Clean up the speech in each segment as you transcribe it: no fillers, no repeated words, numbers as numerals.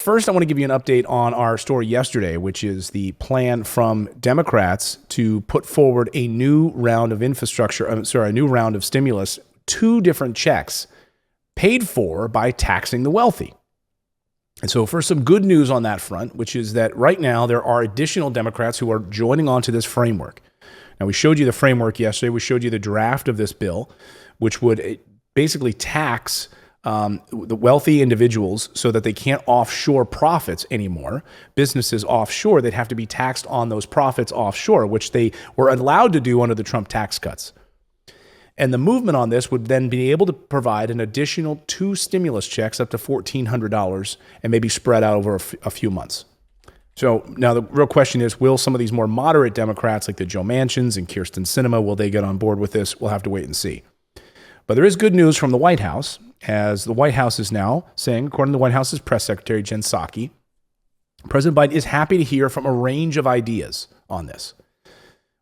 first I want to give you an update on our story yesterday, which is the plan from Democrats to put forward a new round of a new round of stimulus, 2 different checks paid for by taxing the wealthy. And so for some good news on that front, which is that right now there are additional Democrats who are joining onto this framework. Now, we showed you the framework yesterday. We showed you the draft of this bill, which would basically tax the wealthy individuals so that they can't offshore profits anymore. Businesses offshore, they'd have to be taxed on those profits offshore, which they were allowed to do under the Trump tax cuts. And the movement on this would then be able to provide an additional 2 stimulus checks up to $1,400 and maybe spread out over a few months. So now the real question is, will some of these more moderate Democrats like the Joe Manchins and Kyrsten Sinema, will they get on board with this? We'll have to wait and see. But there is good news from the White House, as the White House is now saying, according to the White House's press secretary, Jen Psaki, President Biden is happy to hear from a range of ideas on this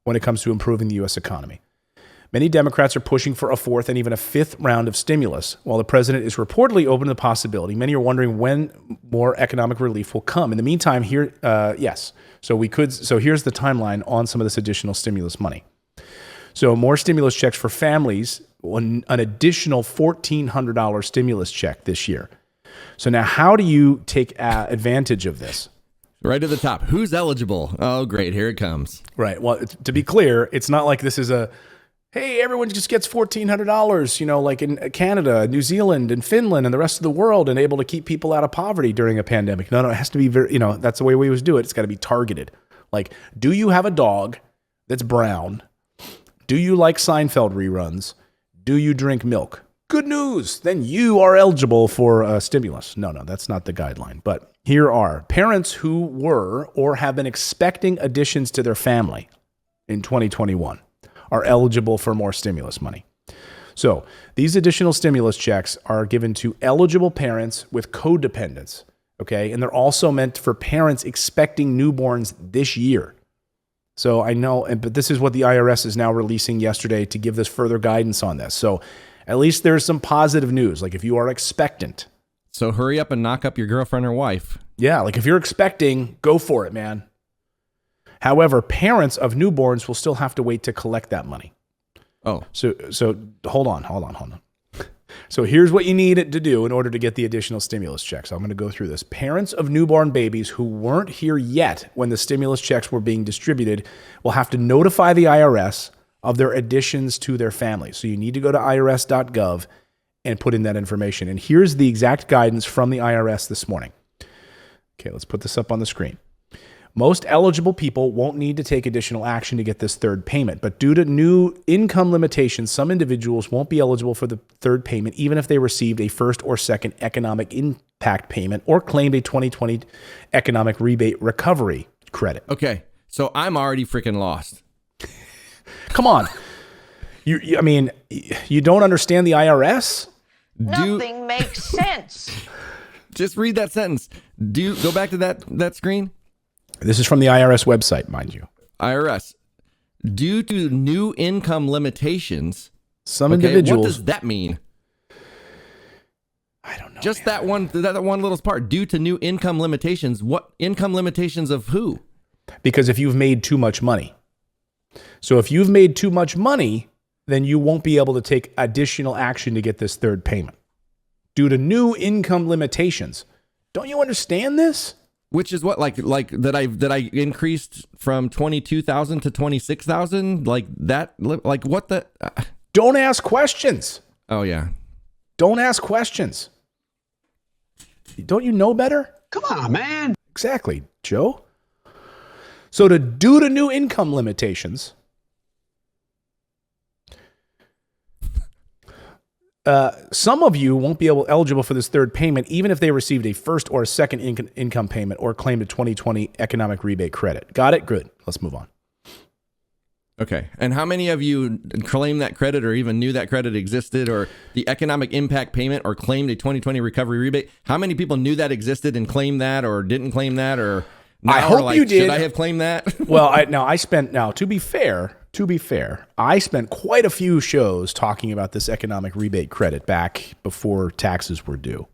when it comes to improving the U.S. economy. Many Democrats are pushing for a 4th and even a 5th round of stimulus, while the president is reportedly open to the possibility. Many are wondering when more economic relief will come. In the meantime, yes. So here's the timeline on some of this additional stimulus money. So more stimulus checks for families, an additional $1,400 stimulus check this year. So now how do you take advantage of this? Right at the top. Who's eligible? Oh, great. Here it comes. Right. Well, to be clear, it's not like this is hey, everyone just gets $1,400, like in Canada, New Zealand, and Finland, and the rest of the world, and able to keep people out of poverty during a pandemic. No, it has to be very, that's the way we always do it. It's got to be targeted. Like, do you have a dog that's brown? Do you like Seinfeld reruns? Do you drink milk? Good news. Then you are eligible for a stimulus. No, that's not the guideline. But here are parents who were or have been expecting additions to their family in 2021. Are eligible for more stimulus money. So these additional stimulus checks are given to eligible parents with codependents, okay? And they're also meant for parents expecting newborns this year. So I know, but this is what the IRS is now releasing yesterday to give this further guidance on this. So at least there's some positive news. Like if you are expectant. So hurry up and knock up your girlfriend or wife. Yeah, like if you're expecting, go for it, man. However, parents of newborns will still have to wait to collect that money. Oh. So hold on. So here's what you need to do in order to get the additional stimulus checks. I'm going to go through this. Parents of newborn babies who weren't here yet when the stimulus checks were being distributed will have to notify the IRS of their additions to their family. So you need to go to irs.gov and put in that information. And here's the exact guidance from the IRS this morning. Okay, let's put this up on the screen. Most eligible people won't need to take additional action to get this third payment, but due to new income limitations, some individuals won't be eligible for the third payment even if they received a first or second economic impact payment or claimed a 2020 economic rebate recovery credit. Okay, so I'm already freaking lost. Come on. You don't understand the IRS? Nothing makes sense. Just read that sentence. Go back to that screen. This is from the IRS website, mind you. IRS. Due to new income limitations, some individuals. What does that mean? I don't know. Just that one little part. Due to new income limitations. What income limitations of who? Because if you've made too much money. So if you've made too much money, then you won't be able to take additional action to get this third payment. Due to new income limitations. Don't you understand this? Which is what, like that I increased from 22,000 to 26,000, like that, like what the? Don't ask questions. Oh yeah, don't ask questions. Don't you know better? Come on, man. Exactly, Joe. So due to new income limitations, some of you won't be eligible for this third payment, even if they received a first or a second income payment or claimed a 2020 economic rebate credit. Got it? Good. Let's move on. Okay. And how many of you claimed that credit or even knew that credit existed, or the economic impact payment, or claimed a 2020 recovery rebate? How many people knew that existed and claimed that, or didn't claim that, or I hope you did. Should I have claimed that? Well, to be fair, I spent quite a few shows talking about this economic rebate credit back before taxes were due.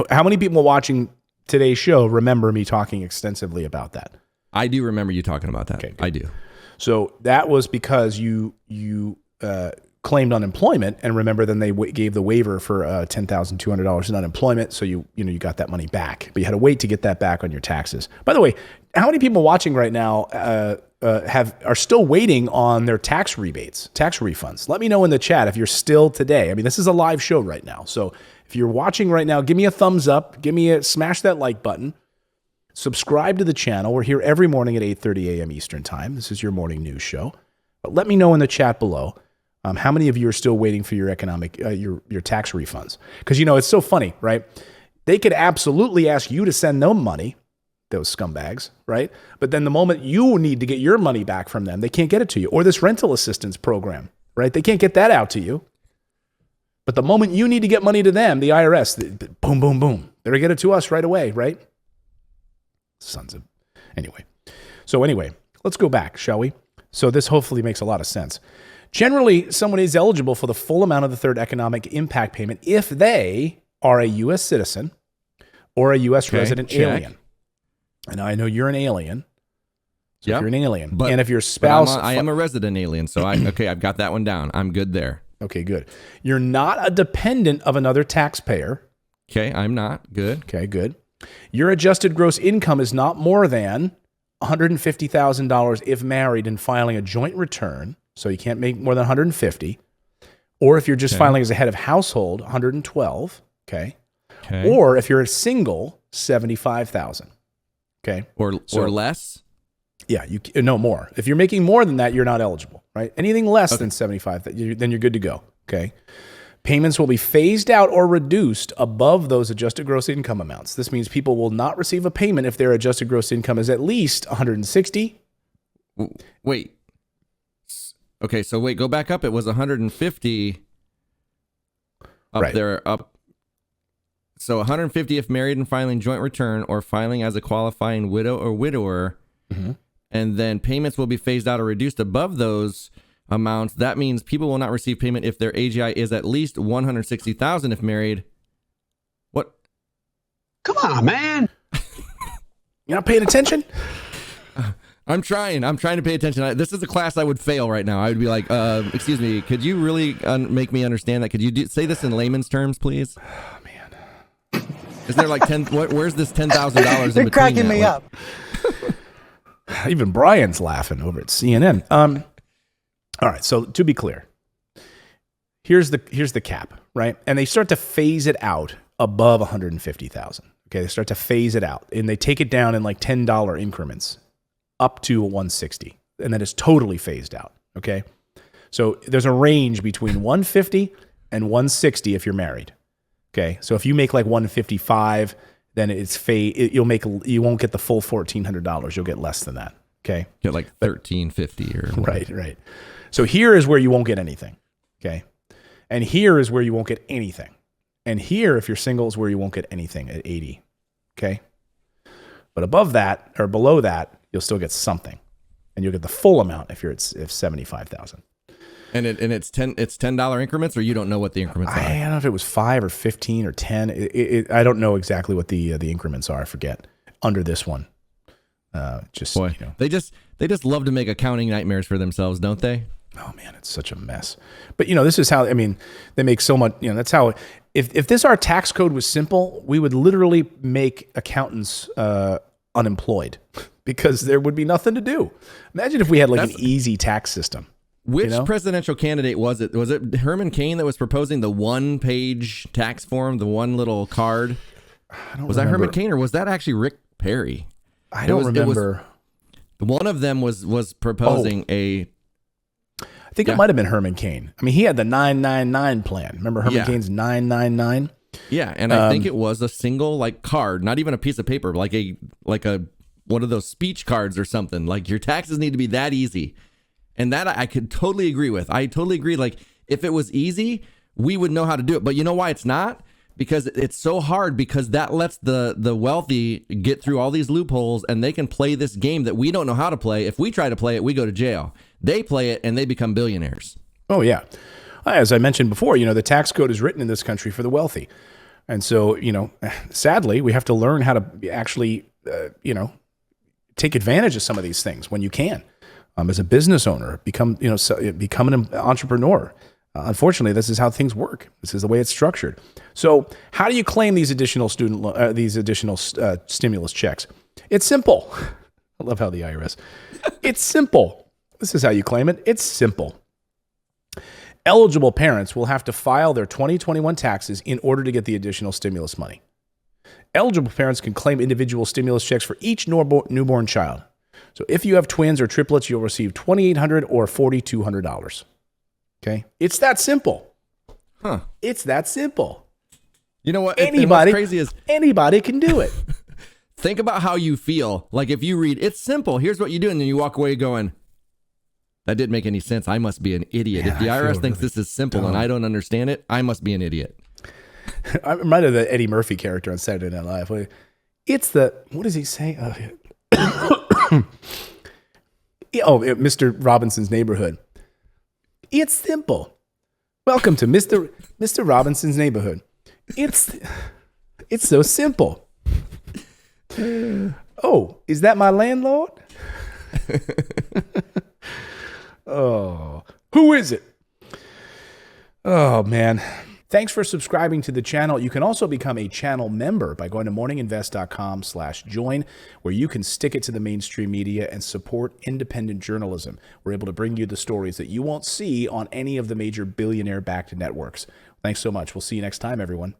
How many people watching today's show remember me talking extensively about that. I do remember you talking about that. Okay, good. I do. So that was because you claimed unemployment, and remember, then they gave the waiver for $10,200 in unemployment. So you got that money back, but you had to wait to get that back on your taxes. By the way, how many people watching right now are still waiting on their tax rebates, tax refunds? Let me know in the chat if you're still today. I mean, this is a live show right now, so if you're watching right now, give me a thumbs up, smash that like button. Subscribe to the channel. We're here every morning at 8:30 a.m. Eastern Time. This is your morning news show. But let me know in the chat below how many of you are still waiting for your your tax refunds. Because, it's so funny, right? They could absolutely ask you to send them money, those scumbags, right? But then the moment you need to get your money back from them, they can't get it to you. Or this rental assistance program, right? They can't get that out to you. But the moment you need to get money to them, the IRS, boom, boom, boom, they're get it to us right away, right? Sons of... Anyway, let's go back, shall we? So this hopefully makes a lot of sense. Generally, someone is eligible for the full amount of the third economic impact payment if they are a U.S. citizen or a U.S. resident alien. And I know you're an alien. So if you're an alien. But, and if your spouse... I am a resident alien, so I've got that one down. I'm good there. Okay, good. You're not a dependent of another taxpayer. Okay, I'm not. Good. Okay, good. Your adjusted gross income is not more than $150,000 if married and filing a joint return. So you can't make more than 150. Or if you're just filing as a head of household, 112. Okay. Or if you're a single, 75,000. Okay. Or less. Yeah. No more. If you're making more than that, you're not eligible, right? Anything less than 75, then you're good to go. Okay. Payments will be phased out or reduced above those adjusted gross income amounts. This means people will not receive a payment if their adjusted gross income is at least 160. Wait. Okay, so go back up. It was 150 up right there. Up. So 150 if married and filing joint return or filing as a qualifying widow or widower. Mm-hmm. And then payments will be phased out or reduced above those amounts. That means people will not receive payment if their AGI is at least 160,000 if married. What? Come on, man. You're not paying attention? I'm trying to pay attention. This is a class I would fail right now. I would be like, excuse me, could you really make me understand that? Could you say this in layman's terms, please? Oh, man. Is there like 10, where's this $10,000 in between? They're cracking me up. Even Brian's laughing over at CNN. All right, so to be clear, here's the cap, right? And they start to phase it out above 150,000. Okay, they start to phase it out, and they take it down in like $10 increments up to 160, and then it's totally phased out. Okay, so there's a range between 150 and 160 if you're married. Okay, so if you make like 155, then you won't get the full $1,400. You'll get less than that. Okay, get like 1,350 or right. So here is where you won't get anything. Okay, and here is where you won't get anything, and here, if you're single, is where you won't get anything at 80. Okay, but above that or below that, you'll still get something, and you'll get the full amount if 75,000. And it's $10 increments, or you don't know what the increments are. I don't know if it was 5 or 15 or 10. I don't know exactly what the increments are. I forget under this one. They just love to make accounting nightmares for themselves, don't they? Oh man, it's such a mess. But this is how, they make so much, that's how, if our tax code was simple, we would literally make accountants unemployed because there would be nothing to do. Imagine if we had an easy tax system. Which presidential candidate was it? Was it Herman Cain that was proposing the one-page tax form, the one little card? Was that Herman Cain, or was that actually Rick Perry? I don't remember. One of them was proposing a... I think it might have been Herman Cain. I he had the 999 plan. Remember Herman Cain's 999? Yeah, and I think it was a single card, not even a piece of paper, like a one of those speech cards or something. Like your taxes need to be that easy. And that I could totally agree with. I totally agree. If it was easy, we would know how to do it. But you know why it's not? Because it's so hard, because that lets the wealthy get through all these loopholes, and they can play this game that we don't know how to play. If we try to play it, we go to jail. They play it and they become billionaires. Oh, yeah. As I mentioned before, the tax code is written in this country for the wealthy. And so, sadly, we have to learn how to actually, take advantage of some of these things when you can. As a business owner, become an entrepreneur. Unfortunately, this is how things work. This is the way it's structured. So, how do you claim these additional stimulus checks? It's simple. I love how the IRS. It's simple. This is how you claim it. It's simple. Eligible parents will have to file their 2021 taxes in order to get the additional stimulus money. Eligible parents can claim individual stimulus checks for each newborn child. So if you have twins or triplets, you'll receive $2,800 or $4,200. Okay? It's that simple. Huh. It's that simple. You know what? Anybody, what's crazy is anybody can do it. think about how you feel. Like if you read, it's simple, here's what you do, and then you walk away going, that didn't make any sense. I must be an idiot. Yeah, if the IRS thinks this is simple and I don't understand it, I must be an idiot. I'm reminded of the Eddie Murphy character on Saturday Night Live. What does he say? Mr. Robinson's Neighborhood. It's simple. Welcome to Mr. Robinson's Neighborhood. It's so simple. Oh, is that my landlord? Oh, who is it? Oh, man. Thanks for subscribing to the channel. You can also become a channel member by going to morninginvest.com/join, where you can stick it to the mainstream media and support independent journalism. We're able to bring you the stories that you won't see on any of the major billionaire-backed networks. Thanks so much. We'll see you next time, everyone.